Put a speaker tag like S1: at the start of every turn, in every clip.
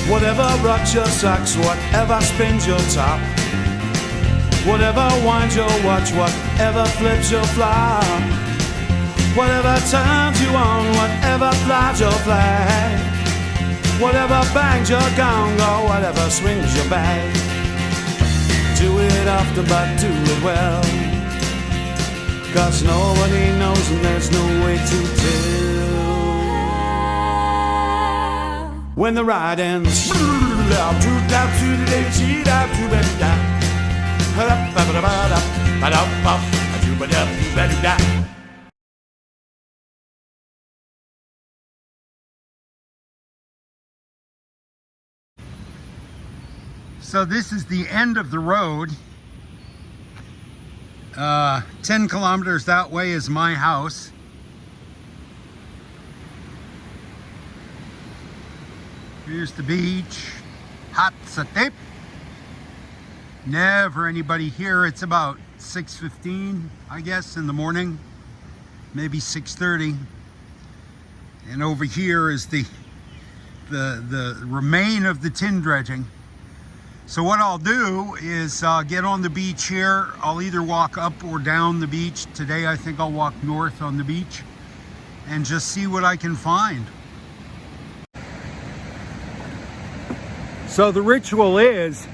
S1: Whatever rocks your socks, whatever spins your top, whatever winds your watch, whatever flips your flop, whatever turns you on, whatever flies your flag, whatever bangs your gong, or whatever swings your bag. Do it often, but do it well, 'cause nobody knows and there's no way to tell when the ride ends.
S2: So this is the end of the road. 10 kilometers that way is my house. Here's the beach. Hot satip. Never anybody here. It's about 6:15, I guess, in the morning. Maybe 6:30. And over here is the remain of the tin dredging. So what I'll do is get on the beach here. I'll either walk up or down the beach. Today I think I'll walk north on the beach and just see what I can find. So the ritual is,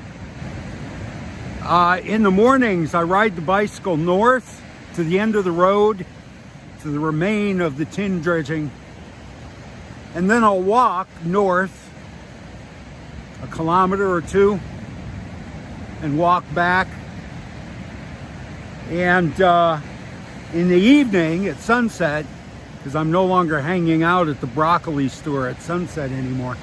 S2: in the mornings I ride the bicycle north to the end of the road, to the remain of the tin dredging, and then I'll walk north a kilometer or two and walk back. And in the evening at sunset, because I'm no longer hanging out at the broccoli store at sunset anymore,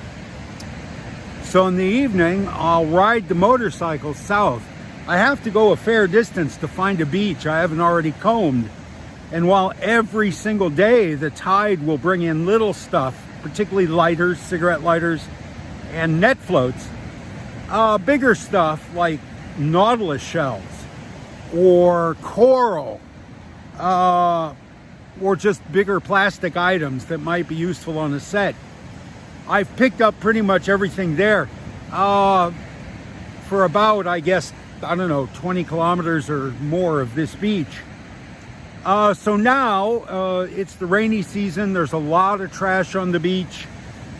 S2: so in the evening I'll ride the motorcycle south. I have to go a fair distance to find a beach I haven't already combed. And while every single day the tide will bring in little stuff, particularly lighters, cigarette lighters, and net floats, bigger stuff like nautilus shells or coral, or just bigger plastic items that might be useful on a set. I've picked up pretty much everything there for about, I guess, I don't know, 20 kilometers or more of this beach. So now it's the rainy season. There's a lot of trash on the beach,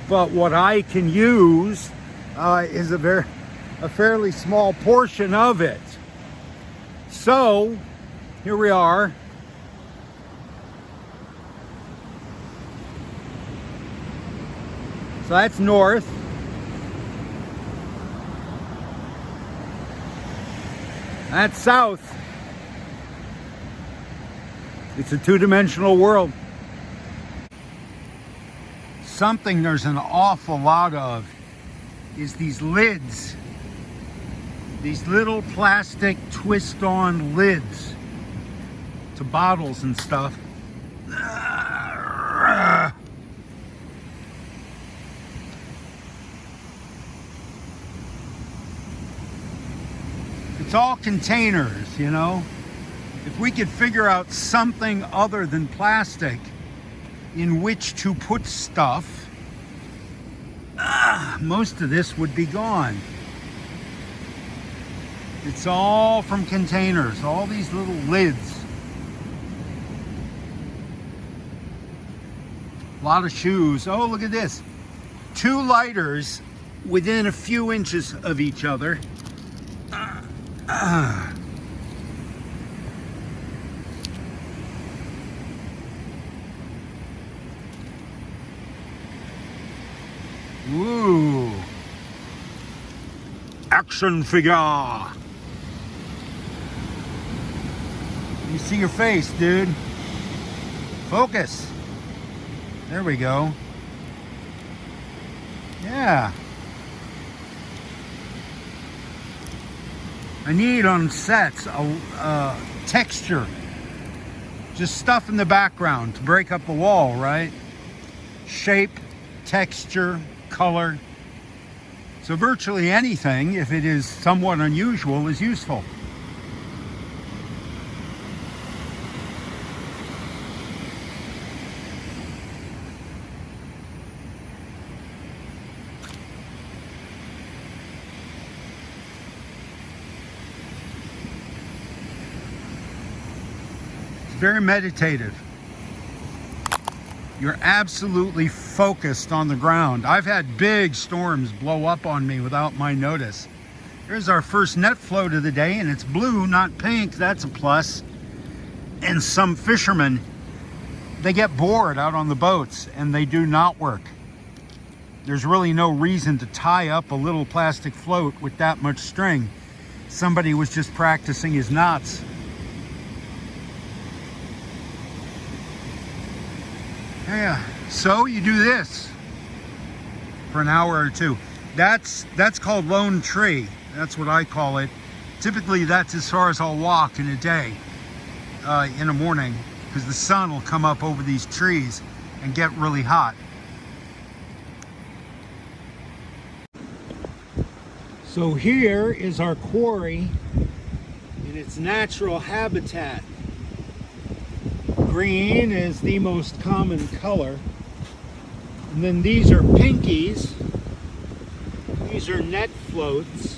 S2: but what I can use is a fairly small portion of it. So here we are. So that's north. That's south. It's a two-dimensional world. Something there's an awful lot of is these lids. These little plastic twist-on lids to bottles and stuff. It's all containers, you know. If we could figure out something other than plastic in which to put stuff, most of this would be gone. It's all from containers, all these little lids. A lot of shoes. Oh, look at this. 2 lighters within a few inches of each other. Ooh. Action figure. You see your face, dude. Focus. There we go. Yeah. I need on sets a texture. Just stuff in the background to break up the wall, right? Shape, texture, color. So virtually anything, if it is somewhat unusual, is useful. very meditative. You're absolutely focused on the ground. I've had big storms blow up on me without my notice. Here's our first net float of the day, and it's blue, not pink. That's a plus. And some fishermen, they get bored out on the boats and they do not work. There's really no reason to tie up a little plastic float with that much string. Somebody was just practicing his knots. Yeah, so you do this for an hour or two. That's called lone tree. That's what I call it. Typically, that's as far as I'll walk in a day, in the morning, because the sun will come up over these trees and get really hot. So here is our quarry in its natural habitat. Green is the most common color. And then these are pinkies. These are net floats.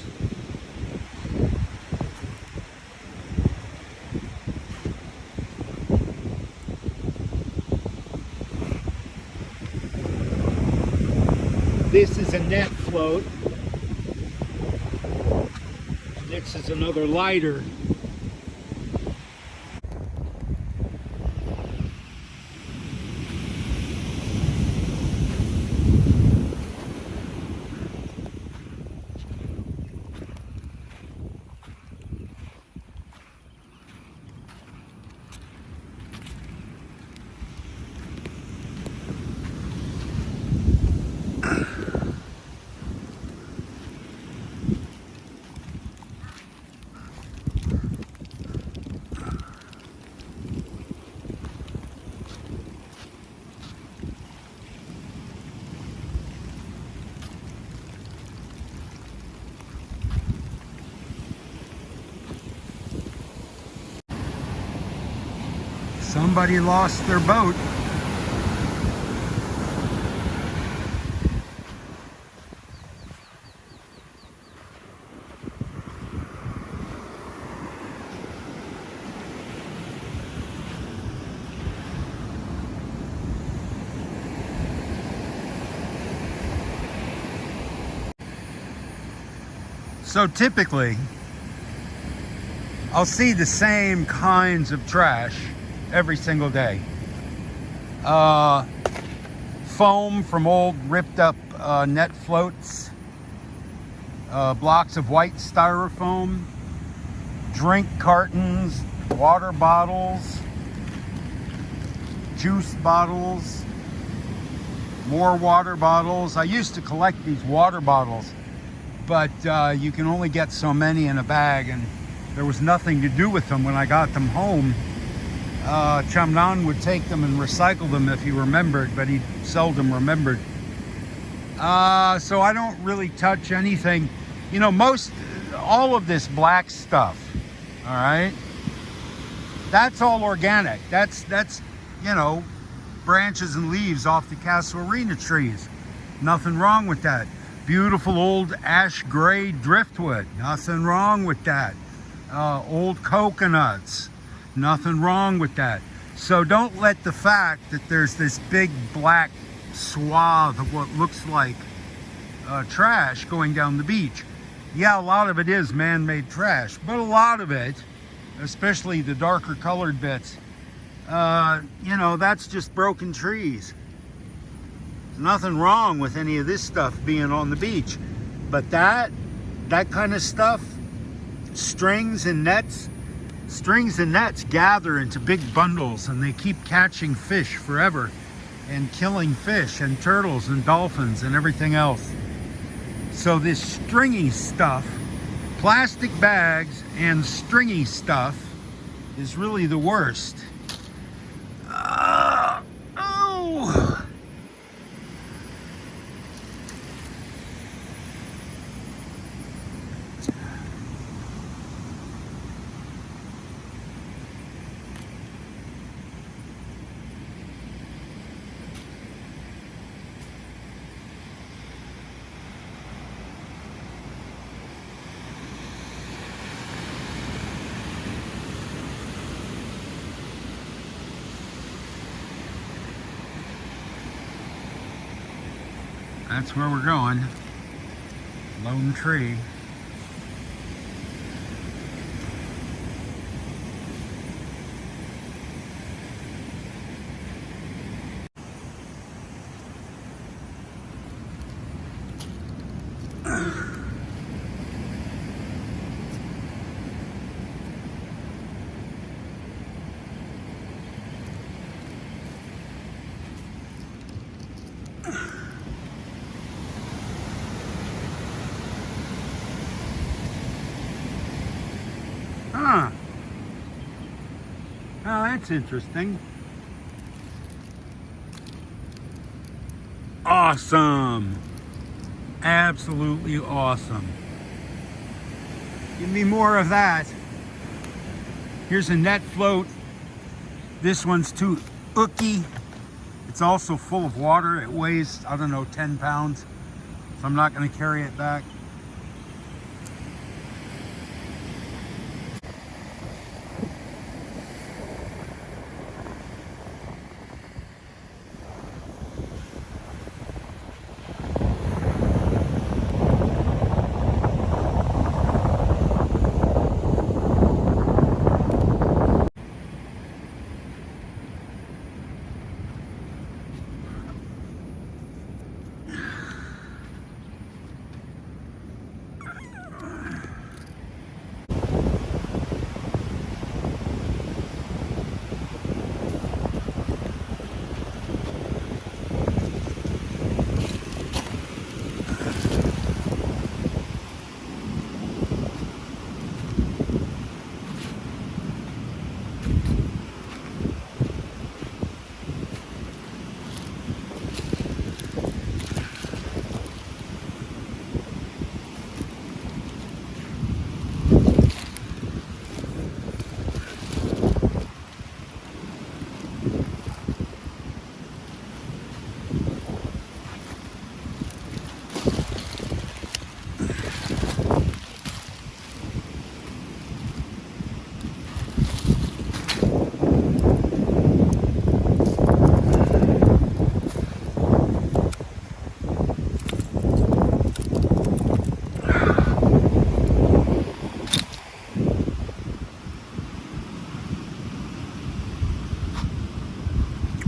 S2: This is a net float. This is another lighter. Somebody lost their boat. So typically, I'll see the same kinds of trash every single day. Foam from old ripped up net floats, blocks of white styrofoam, drink cartons, water bottles, juice bottles, more water bottles. I used to collect these water bottles, but you can only get so many in a bag, and there was nothing to do with them when I got them home. Chamnan would take them and recycle them if he remembered, but he seldom remembered. So I don't really touch anything. You know, all of this black stuff, all right, that's all organic. That's you know, branches and leaves off the casuarina trees. Nothing wrong with that. Beautiful old ash gray driftwood. Nothing wrong with that. Old coconuts. Nothing wrong with that. So don't let the fact that there's this big black swath of what looks like trash going down the beach. Yeah, a lot of it is man-made trash, but a lot of it, especially the darker colored bits, you know, that's just broken trees. There's nothing wrong with any of this stuff being on the beach, but that kind of stuff, strings and nets gather into big bundles, and they keep catching fish forever and killing fish and turtles and dolphins and everything else. So this stringy stuff, plastic bags and stringy stuff, is really the worst. Oh. That's where we're going. Lone Tree. Huh. Oh, that's interesting. Awesome. Absolutely awesome. Give me more of that. Here's a net float. This one's too ooky. It's also full of water. It weighs, I don't know, 10 pounds. So I'm not going to carry it back.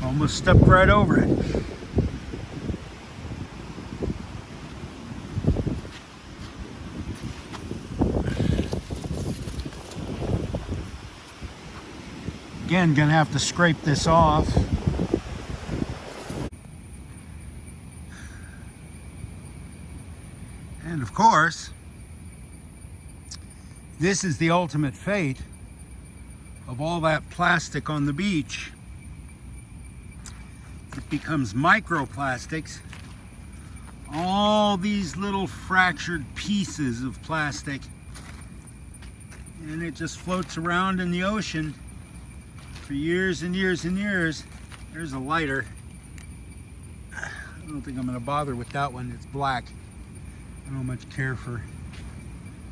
S2: Almost stepped right over it. Again, gonna have to scrape this off. And of course, this is the ultimate fate of all that plastic on the beach. It becomes microplastics. All these little fractured pieces of plastic. And it just floats around in the ocean for years and years and years. There's a lighter. I don't think I'm going to bother with that one. It's black. I don't much care for.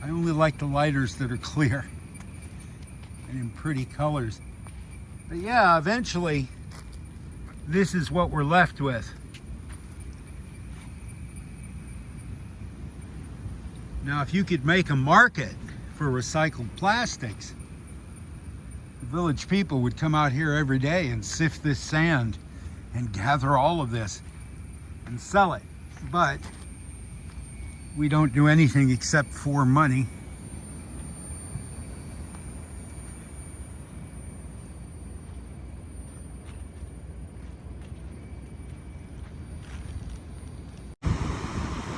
S2: I only like the lighters that are clear and in pretty colors. But yeah, eventually this is what we're left with. Now, if you could make a market for recycled plastics, the village people would come out here every day and sift this sand and gather all of this and sell it. But we don't do anything except for money.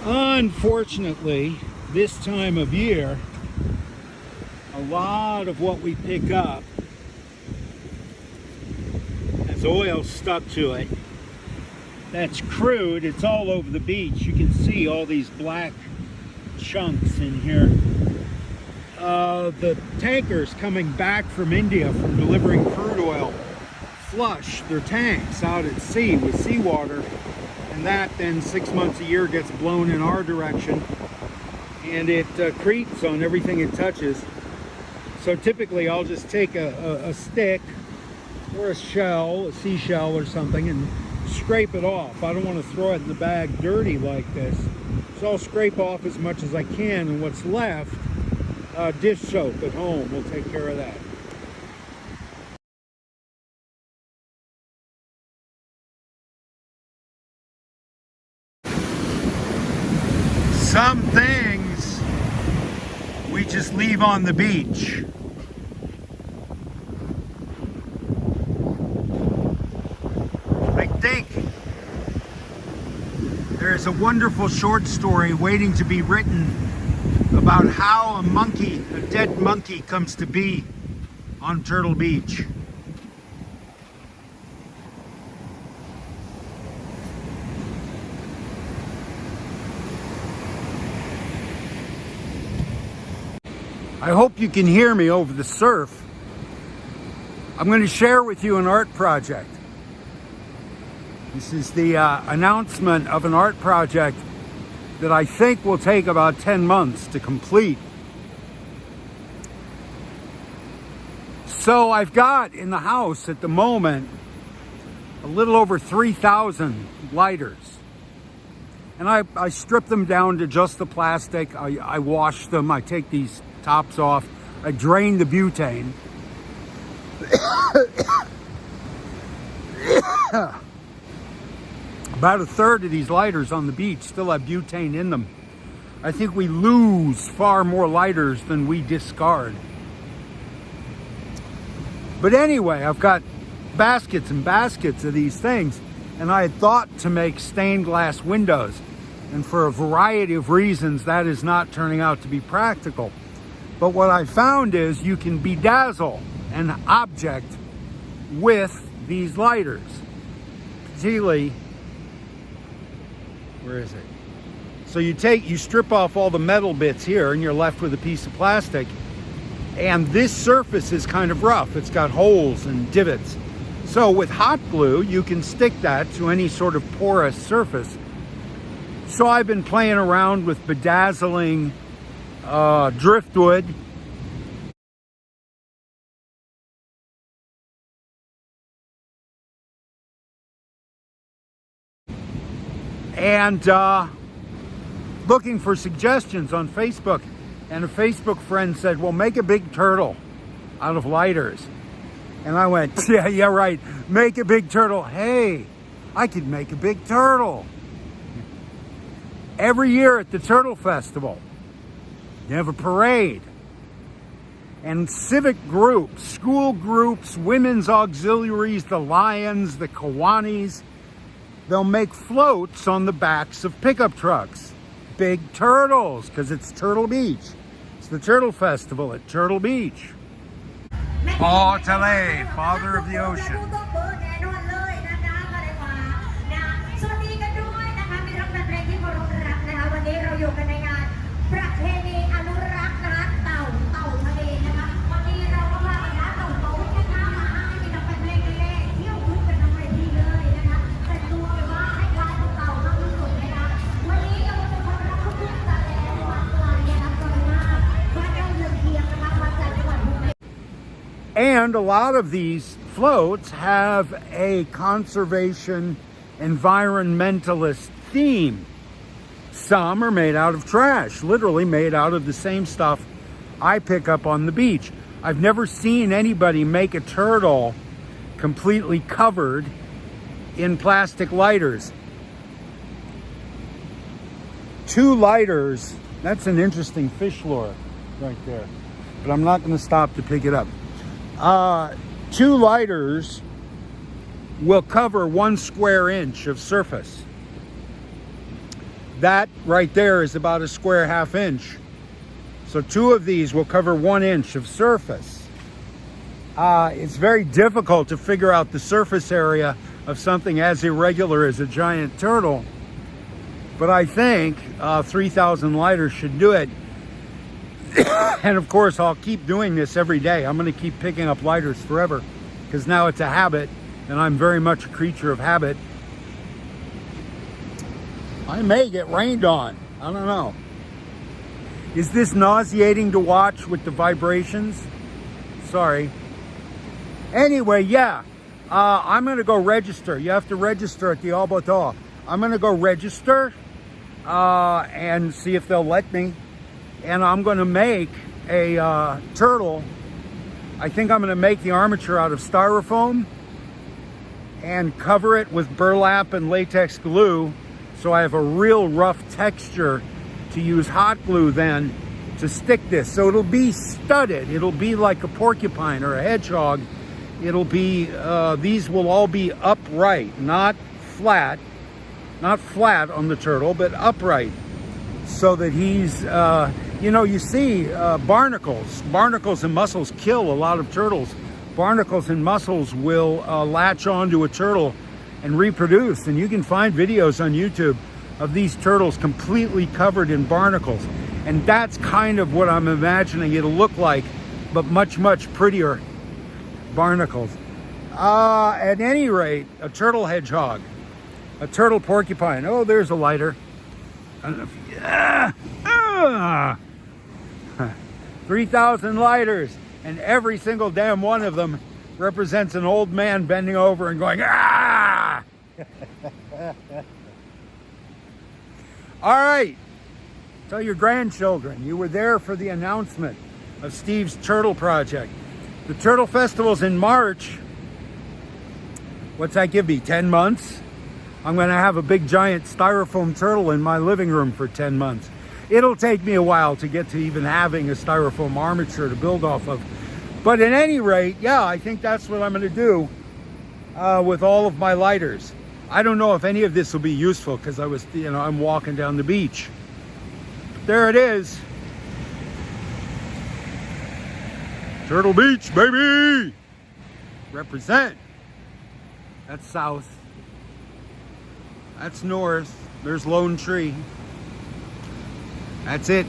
S2: Unfortunately, this time of year, a lot of what we pick up has oil stuck to it. That's crude. It's all over the beach. You can see all these black chunks in here. The tankers coming back from India from delivering crude oil flush their tanks out at sea with seawater. And that then 6 months a year gets blown in our direction, and it creeps on everything it touches. So typically I'll just take a stick or a shell, a seashell or something, and scrape it off. I don't want to throw it in the bag dirty like this. So I'll scrape off as much as I can, and what's left, dish soap at home will take care of that. Some things we just leave on the beach. I think there's a wonderful short story waiting to be written about how a dead monkey comes to be on Turtle Beach. I hope you can hear me over the surf. I'm going to share with you an art project. This is the announcement of an art project that I think will take about 10 months to complete. So I've got in the house at the moment a little over 3,000 lighters. And I strip them down to just the plastic. I wash them. I take these tops off. I drain the butane. About a third of these lighters on the beach still have butane in them. I think we lose far more lighters than we discard. But anyway, I've got baskets and baskets of these things, and I had thought to make stained glass windows. And for a variety of reasons, that is not turning out to be practical. But what I found is you can bedazzle an object with these lighters. Particularly, where is it? So you strip off all the metal bits here and you're left with a piece of plastic. And this surface is kind of rough. It's got holes and divots. So with hot glue, you can stick that to any sort of porous surface. So I've been playing around with bedazzling driftwood. And looking for suggestions on Facebook. And a Facebook friend said, well, make a big turtle out of lighters. And I went, yeah, right. Make a big turtle. Hey, I could make a big turtle. Every year at the Turtle Festival, you have a parade. And civic groups, school groups, women's auxiliaries, the Lions, the Kiwanis, they'll make floats on the backs of pickup trucks. Big turtles, because it's Turtle Beach. It's the Turtle Festival at Turtle Beach. Oh, Tale, father of the ocean. And a lot of these floats have a conservation environmentalist theme. Some are made out of trash, literally made out of the same stuff I pick up on the beach. I've never seen anybody make a turtle completely covered in plastic lighters. 2 lighters, that's an interesting fish lure right there, but I'm not going to stop to pick it up. 2 lighters will cover 1 square inch of surface. That right there is about a square ½ inch. So 2 of these will cover 1 inch of surface. It's very difficult to figure out the surface area of something as irregular as a giant turtle. But I think 3,000 lighters should do it. And of course, I'll keep doing this every day. I'm going to keep picking up lighters forever because now it's a habit, and I'm very much a creature of habit. I may get rained on. I don't know. Is this nauseating to watch with the vibrations? Sorry. Anyway, yeah. I'm going to go register. You have to register at the Albator. I'm going to go register and see if they'll let me. And I'm going to make a turtle. I think I'm going to make the armature out of styrofoam and cover it with burlap and latex glue, so I have a real rough texture to use hot glue then to stick this. So it'll be studded. It'll be like a porcupine or a hedgehog. It'll be, these will all be upright, not flat on the turtle, but upright, so that he's, you know, you see barnacles and mussels kill a lot of turtles. Barnacles and mussels will latch onto a turtle and reproduce, and you can find videos on YouTube of these turtles completely covered in barnacles, and that's kind of what I'm imagining it'll look like, but much, much prettier barnacles. At any rate, a turtle hedgehog, a turtle porcupine. Oh, there's a lighter. I don't know if 3,000 lighters, and every single damn one of them represents an old man bending over and going, ah! All right, tell your grandchildren you were there for the announcement of Steve's Turtle Project. The Turtle Festival's in March. What's that give me, 10 months? I'm gonna have a big giant styrofoam turtle in my living room for 10 months. It'll take me a while to get to even having a styrofoam armature to build off of. But at any rate, yeah, I think that's what I'm gonna do with all of my lighters. I don't know if any of this will be useful because I'm walking down the beach. There it is. Turtle Beach, baby! Represent. That's south. That's north. There's Lone Tree. That's it.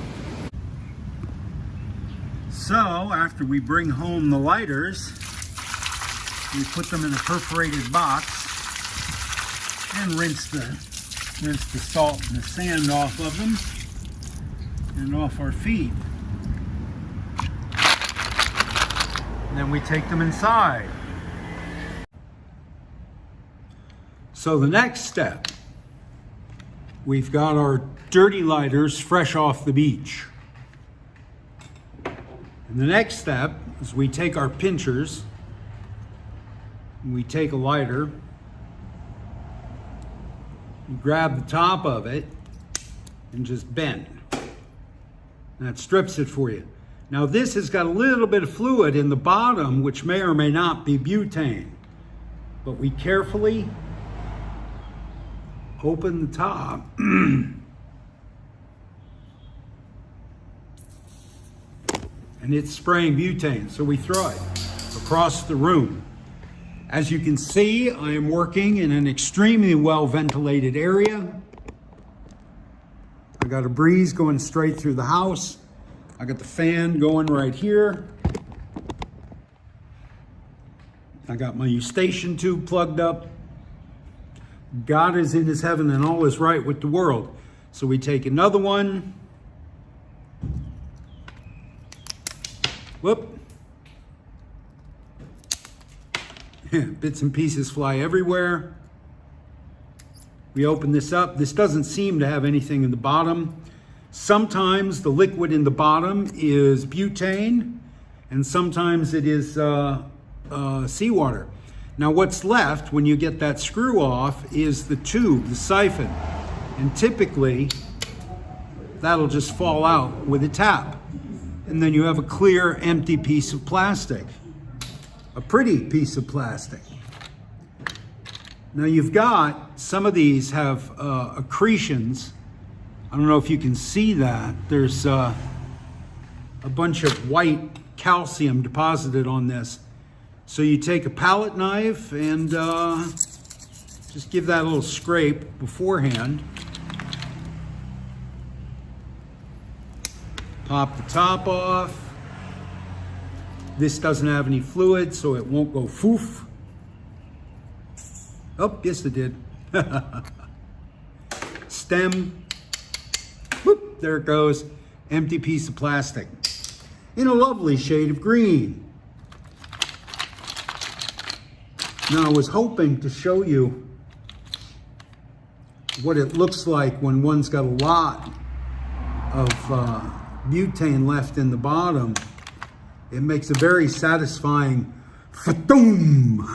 S2: So, after we bring home the lighters, we put them in a perforated box and rinse the salt and the sand off of them and off our feet. And then we take them inside. So the next step, we've got our dirty lighters fresh off the beach. And the next step is we take our pinchers, and we take a lighter, you grab the top of it and just bend. And that strips it for you. Now this has got a little bit of fluid in the bottom, which may or may not be butane. But we carefully open the top. And it's spraying butane, so we throw it across the room. As you can see, I am working in an extremely well ventilated area. I got a breeze going straight through the house. I got the fan going right here. I got my eustachian tube plugged up. God is in his heaven and all is right with the world. So we take another one. Whoop. Bits and pieces fly everywhere. We open this up. This doesn't seem to have anything in the bottom. Sometimes the liquid in the bottom is butane, and sometimes it is seawater. Now what's left when you get that screw off is the tube, the siphon. And typically, that'll just fall out with a tap. And then you have a clear, empty piece of plastic. A pretty piece of plastic. Now you've got, some of these have accretions. I don't know if you can see that. There's a bunch of white calcium deposited on this. So you take a palette knife and just give that a little scrape beforehand. Pop the top off. This doesn't have any fluid, so it won't go foof. Oh, yes it did. Stem. Whoop, there it goes. Empty piece of plastic. In a lovely shade of green. Now I was hoping to show you what it looks like when one's got a lot of butane left in the bottom. It makes a very satisfying fa-doom.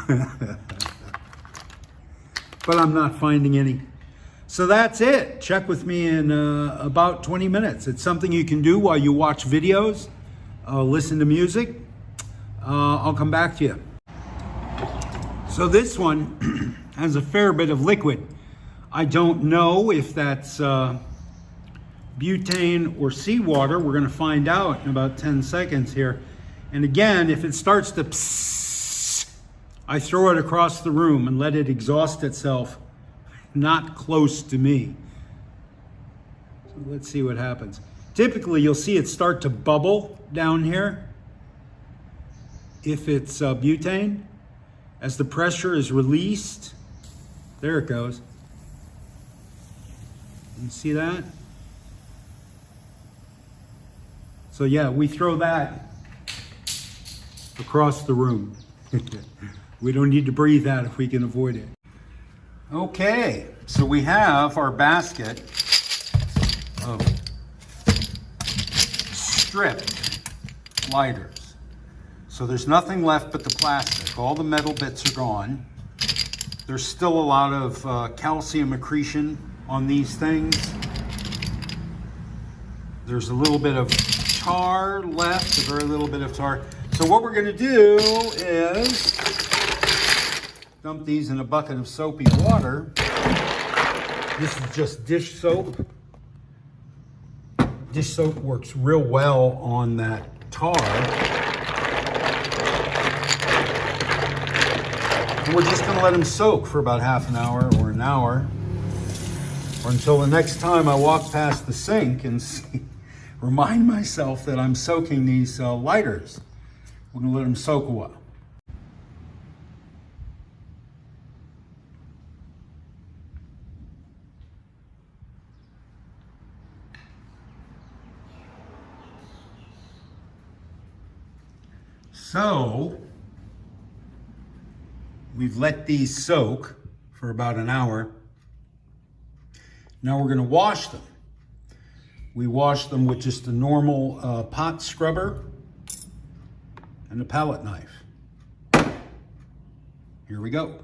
S2: But I'm not finding any. So that's it. Check with me in about 20 minutes. It's something you can do while you watch videos, listen to music. I'll come back to you. So this one has a fair bit of liquid. I don't know if that's butane or seawater. We're going to find out in about 10 seconds here. And again, if it starts to psss, I throw it across the room and let it exhaust itself, not close to me. So let's see what happens. Typically, you'll see it start to bubble down here if it's butane. As the pressure is released, there it goes. You see that? So yeah, we throw that across the room. We don't need to breathe that if we can avoid it. Okay, so we have our basket of stripped lighters. So there's nothing left but the plastic. All the metal bits are gone. There's still a lot of calcium accretion on these things. There's a little bit of tar left, a very little bit of tar. So what we're gonna do is dump these in a bucket of soapy water. This is just dish soap. Dish soap works real well on that tar. And we're just gonna let them soak for about half an hour or an hour, or until the next time I walk past the sink and remind myself that I'm soaking these lighters. We're gonna let them soak a while. So, we've let these soak for about an hour. Now we're gonna wash them. We wash them with just a normal pot scrubber and a palette knife. Here we go.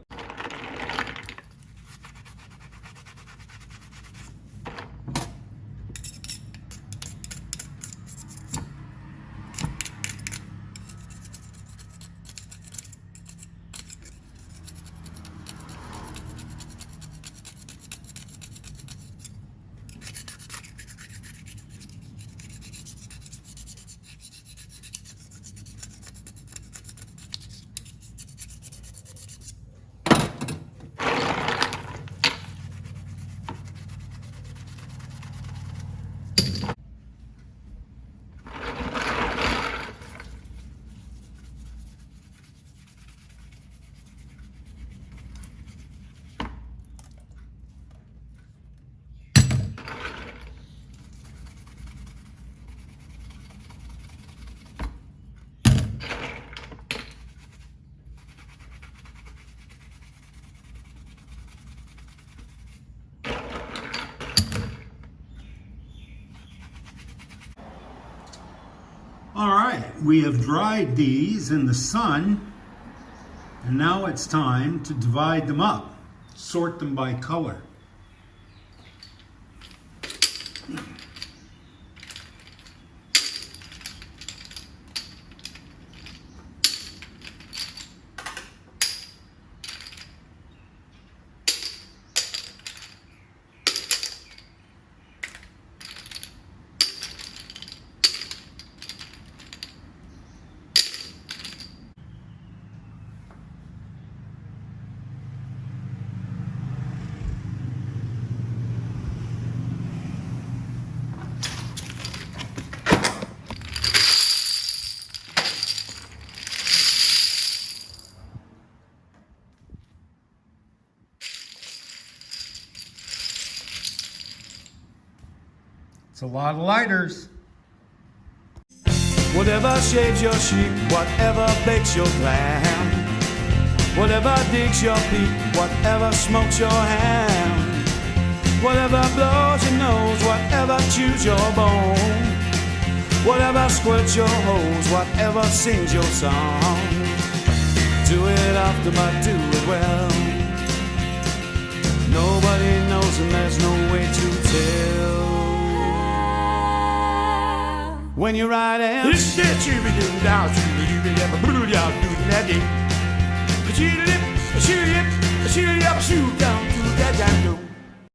S2: All right, we have dried these in the sun, and now it's time to divide them up, sort them by color. It's a lot of lighters.
S1: Whatever shaves your sheep, whatever bakes your clam, whatever digs your feet, whatever smokes your hand, whatever blows your nose, whatever chews your bone, whatever squirts your hose, whatever sings your song. Do it often, but do it well. Nobody knows and there's no way to tell. When you're riding, shoot down to that